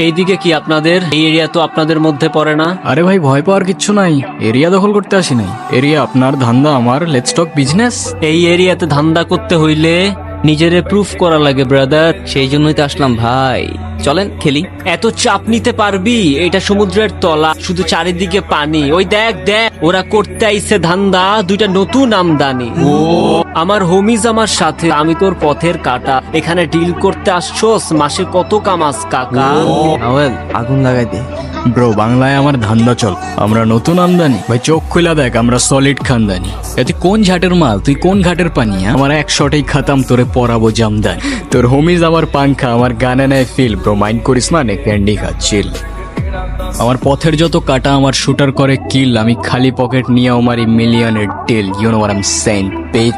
এইদিকে কি আপনাদের এই এরিয়া তো আপনাদের মধ্যে পড়ে না? আরে ভাই ভয় পাওয়ার কিচ্ছু নাই, এরিয়া দখল করতে আসি নাই। এরিয়া আপনার, ধান্দা আমার, লেটস টক বিজনেস। এই এরিয়াতে ধান্দা করতে হইলে নিজেরে প্রুফ করা লাগে ব্রাদার। সেই জন্যই তো আসলাম ভাই, চলেন খেলি। এত চাপ নিতে পারবি? এটা সমুদ্রের তলা, শুধু চারিদিকে পানি। ওই দেখ দেখ, ওরা করতে আইছে ধান্দা, দুইটা নতুন আমদানি। ও আমার হোমিজ আমার সাথে, আমি তোর পথের কাটা। এখানে ডিল করতে আসছোস, মাসে কত কামাস কাকা? নাওয়েল আগুন লাগাই দে। ব্রো বাংলায় আমার ধান্দা চল, আমরা নতুন আমদানি। ভাই চোখ খুলা দেখ, আমরা সলিড খানদানি। এতে কোন ঝাটের মাল, তুই কোন ঘাটের পানি? আমার এক শটেই খাতাম, তোরে পরাবো জামদানি। তোর হোমিজ আমার পাংখা, আমার গানে নেয় ফিল। ব্রো মাইন্ড করিস না, নে ক্যান্ডি খা, চিল। আমার পথের যত কাটা আমার শুটার করে কিল, আমি খালি পকেট নিয়ে আমার মিলিয়নের deal. You know what I am saying, page.